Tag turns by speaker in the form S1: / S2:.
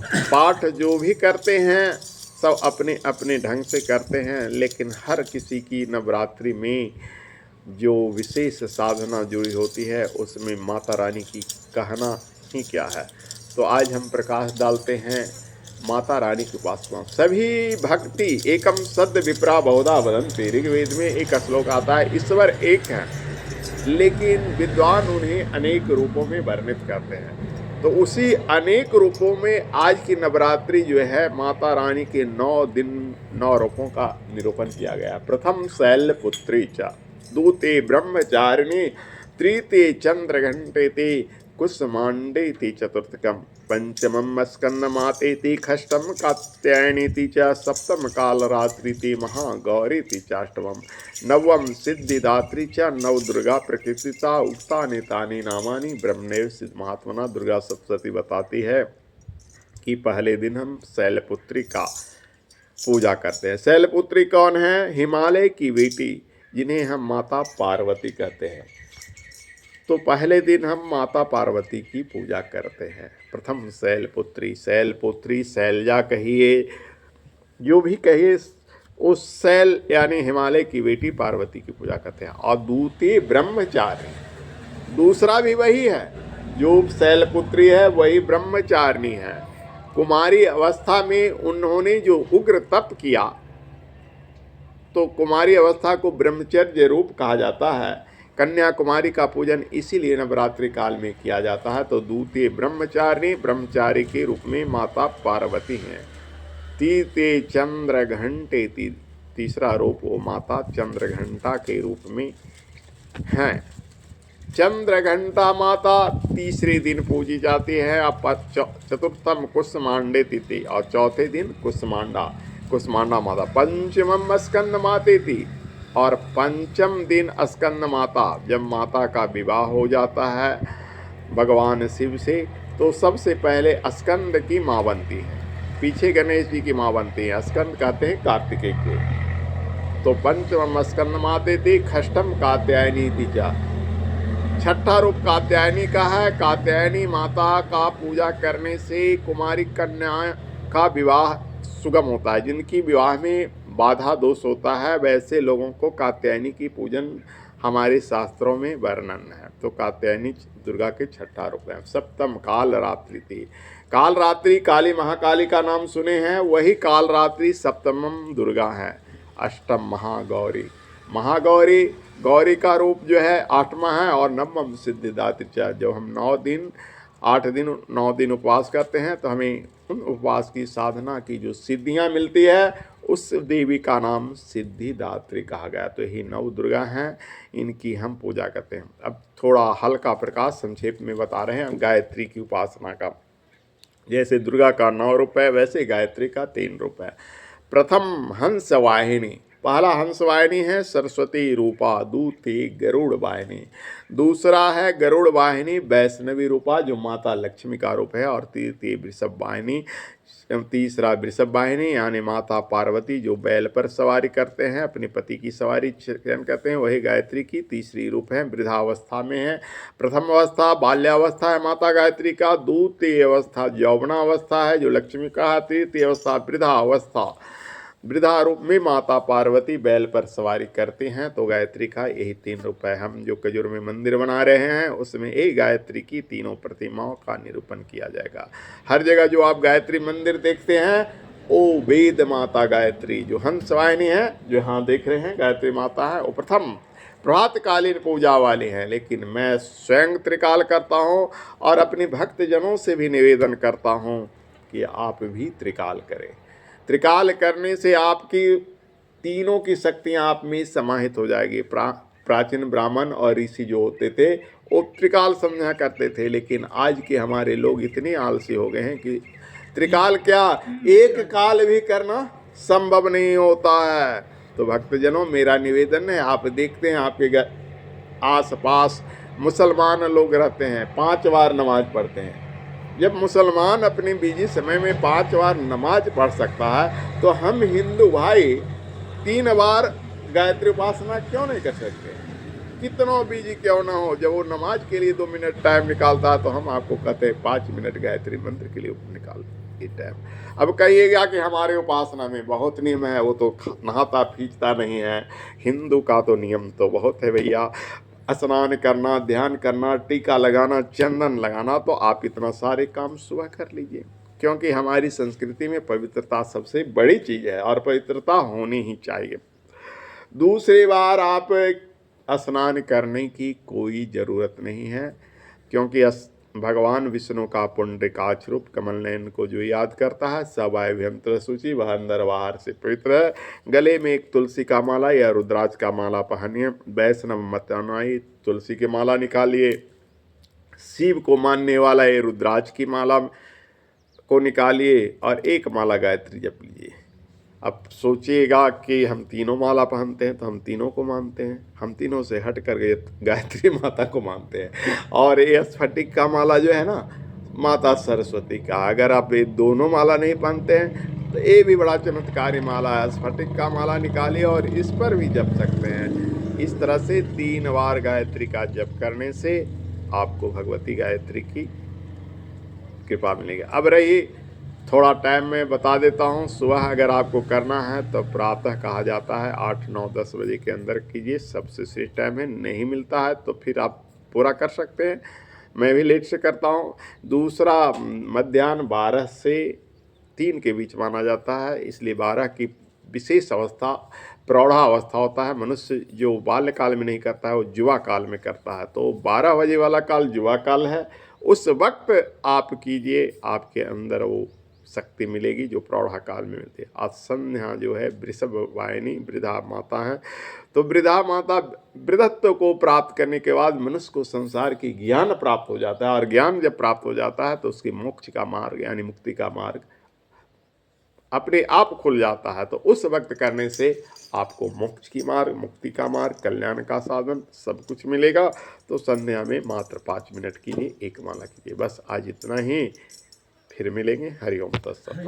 S1: पाठ जो भी करते हैं सब अपने अपने ढंग से करते हैं, लेकिन हर किसी की नवरात्रि में जो विशेष साधना जुड़ी होती है उसमें माता रानी की कहना ही क्या है। तो आज हम प्रकाश डालते हैं माता रानी की उपासना। सभी भक्ति एकम सद विप्रा बहुधा वदन्ति। ऋग्वेद में एक श्लोक आता है, ईश्वर एक है लेकिन विद्वान उन्हें अनेक रूपों में वर्णित करते हैं। तो उसी अनेक रूपों में आज की नवरात्रि जो है माता रानी के 9 दिन 9 रूपों का निरूपण किया गया। प्रथम शैलपुत्री च, दूते ब्रह्मचारिणी, तृतीय चंद्रघंटेति, कुसुमांडेति चतुर्थकम, पंचमम स्कंदमातेति, षष्ठम कात्यायनीति च, सप्तम कालरात्रिति, महागौरीति चाष्टमम, नवम सिद्धिदात्री च, नव दुर्गा प्रकृतिता, उक्तानि तानि नामानि ब्रह्मणेव सिद्ध। महात्मना दुर्गा सप्तशती बताती है कि पहले दिन हम शैलपुत्री का पूजा करते हैं। शैलपुत्री कौन है? हिमालय की बेटी, जिन्हें हम माता पार्वती कहते हैं। तो पहले दिन हम माता पार्वती की पूजा करते हैं। प्रथम शैलपुत्री, शैलपुत्री शैलजा कहिए, जो भी कहिए, उस शैल यानी हिमालय की बेटी पार्वती की पूजा करते हैं। और दूती ब्रह्मचारिणी, दूसरा भी वही है, जो शैलपुत्री है वही ब्रह्मचारिणी है। कुमारी अवस्था में उन्होंने जो उग्र तप किया, तो कुमारी अवस्था को ब्रह्मचर्य रूप कहा जाता है। कन्याकुमारी का पूजन इसीलिए नवरात्रि काल में किया जाता है। तो दूतीय ब्रह्मचारिणी, ब्रह्मचारी के रूप में माता पार्वती हैं। तीते चंद्र घंटे, तीसरा रूप वो माता चंद्रघंटा के रूप में हैं। चंद्रघंटा माता तीसरे दिन पूजी जाती है। अब चतुर्थम कुसुमांडे तिथि, और चौथे दिन कुसमांडा माता। पंचमम स्कंद मातेति, और पंचम दिन स्कंद माता। जब माता का विवाह हो जाता है भगवान शिव से, तो सबसे पहले स्कंद की माँ बनती है, पीछे गणेश जी की माँ बनती है। स्कंद कहते हैं कार्तिकेय के। तो पंचमम स्कंद मातेति, षष्ठम कात्यायनी तिचा, छठा रूप कात्यायनी का है। कात्यायनी माता का पूजा करने से कुमारी कन्या का विवाह सुगम होता है। जिनकी विवाह में बाधा दोष होता है, वैसे लोगों को कात्यायनी की पूजन हमारे शास्त्रों में वर्णन है। तो कात्यायनी दुर्गा के छठा रूप है। सप्तम कालरात्रि थी। कालरात्रि काली महाकाली का नाम सुने हैं, वही कालरात्रि सप्तमम दुर्गा है। अष्टम महागौरी, महागौरी गौरी का रूप जो है 8वां है। और नवम सिद्धिदात्री, जब हम 9 दिन उपवास करते हैं तो हमें उन उपवास की साधना की जो सिद्धियां मिलती है, उस देवी का नाम सिद्धिदात्री कहा गया। तो यही 9 दुर्गा हैं, इनकी हम पूजा करते हैं। अब थोड़ा हल्का प्रकाश संक्षेप में बता रहे हैं गायत्री की उपासना का। जैसे दुर्गा का 9 रूप है, वैसे गायत्री का 3 रूप है। प्रथम हंस वाहिनी, पहला हंस वाहिनी है सरस्वती रूपा, दूती गरुड़ वाहिनी। दूसरा है गरुड़ वाहिनी वैष्णवी रूपा, जो माता लक्ष्मी का रूप है। और तृतीय वृषभ वाहिनी, तीसरा वृषभ वाहिनी यानी माता पार्वती, जो बैल पर सवारी करते हैं, अपने पति की सवारी चयन करते हैं, वही गायत्री की तीसरी रूप है। वृद्धावस्था में है। प्रथम अवस्था बाल्यावस्था है माता गायत्री का, द्वितीय अवस्था यौवनावस्था है जो लक्ष्मी का है, तृतीय अवस्था वृद्धावस्था, वृद्धा रूप में माता पार्वती बैल पर सवारी करती हैं। तो गायत्री का यही 3 रूप है। हम जो कजूर में मंदिर बना रहे हैं उसमें एक गायत्री की 3 प्रतिमाओं का निरूपण किया जाएगा। हर जगह जो आप गायत्री मंदिर देखते हैं, ओ वेद माता गायत्री, जो हंस वाहिनी है, जो यहाँ देख रहे हैं गायत्री माता है, वो प्रथम प्रातकालीन पूजा वाली हैं। लेकिन मैं स्वयं त्रिकाल करता हूँ और अपने भक्तजनों से भी निवेदन करता हूँ कि आप भी त्रिकाल करें। त्रिकाल करने से आपकी तीनों की शक्तियाँ आप में समाहित हो जाएगी। प्राचीन ब्राह्मण और ऋषि जो होते थे वो त्रिकाल समझा करते थे, लेकिन आज के हमारे लोग इतने आलसी हो गए हैं कि त्रिकाल क्या, एक काल भी करना संभव नहीं होता है। तो भक्तजनों, मेरा निवेदन है, आप देखते हैं आपके आस पास मुसलमान लोग रहते हैं, 5 बार नमाज पढ़ते हैं। जब मुसलमान अपने बिजी समय में 5 बार नमाज पढ़ सकता है, तो हम हिंदू भाई 3 बार गायत्री उपासना क्यों नहीं कर सकते? कितना बिजी क्यों ना हो, जब वो नमाज के लिए 2 मिनट टाइम निकालता है तो हम आपको कहते हैं 5 मिनट गायत्री मंत्र के लिए निकाल ये टाइम। अब कहिएगा कि हमारे उपासना में बहुत नियम है, वो तो नहाता खींचता नहीं है। हिंदू का तो नियम तो बहुत है भैया, स्नान करना, ध्यान करना, टीका लगाना, चंदन लगाना, तो आप इतना सारे काम सुबह कर लीजिए, क्योंकि हमारी संस्कृति में पवित्रता सबसे बड़ी चीज़ है और पवित्रता होनी ही चाहिए। दूसरी बार आप स्नान करने की कोई ज़रूरत नहीं है, क्योंकि भगवान विष्णु का पुंडरीकाक्ष रूप कमल नयन को जो याद करता है, सब अभ्यंतर सूची, वह अंदर बाहर से पवित्र है। गले में एक तुलसी का माला या रुद्राक्ष का माला पहनिए, वैष्णव मत अनुयायी तुलसी की माला निकालिए, शिव को मानने वाला ये रुद्राक्ष की माला को निकालिए और एक माला गायत्री जप लीजिए। अब सोचिएगा कि हम तीनों माला पहनते हैं तो हम तीनों को मानते हैं, हम तीनों से हट कर गायत्री माता को मानते हैं। और ये स्फटिक का माला जो है ना, माता सरस्वती का, अगर आप ये दोनों माला नहीं पहनते हैं तो ये भी बड़ा चमत्कारी माला है। स्फटिक का माला निकालिए और इस पर भी जप सकते हैं। इस तरह से 3 बार गायत्री का जप करने से आपको भगवती गायत्री की कृपा मिलेगी। अब रही थोड़ा टाइम में बता देता हूँ। सुबह अगर आपको करना है तो प्रातः कहा जाता है 8, 9, 10 बजे के अंदर कीजिए, सबसे श्रेष्ठ टाइम है। नहीं मिलता है तो फिर आप पूरा कर सकते हैं, मैं भी लेट से करता हूँ। दूसरा, मध्याह्न 12 से 3 के बीच माना जाता है, इसलिए 12 की विशेष अवस्था प्रौढ़ा अवस्था होता है। मनुष्य जो बाल्यकाल में नहीं करता है वो युवा काल में करता है, तो 12 बजे वाला काल युवा काल है। उस वक्त आप कीजिए, आपके अंदर वो शक्ति मिलेगी जो प्रौढ़ा काल में मिलती है। आज संध्या जो है वृषभ वाहिनी वृद्धा माता है, तो वृद्धा माता वृद्धत्व को प्राप्त करने के बाद मनुष्य को संसार की ज्ञान प्राप्त हो जाता है, और ज्ञान जब प्राप्त हो जाता है तो उसकी मोक्ष का मार्ग यानी मुक्ति का मार्ग अपने आप खुल जाता है। तो उस वक्त करने से आपको मोक्ष की मार्ग, मुक्ति का मार्ग, कल्याण का साधन सब कुछ मिलेगा। तो संध्या में मात्र 5 मिनट कीजिए, एक माला कीजिए। बस आज इतना ही, फिर मिलेंगे। हरि ओम तत्सत।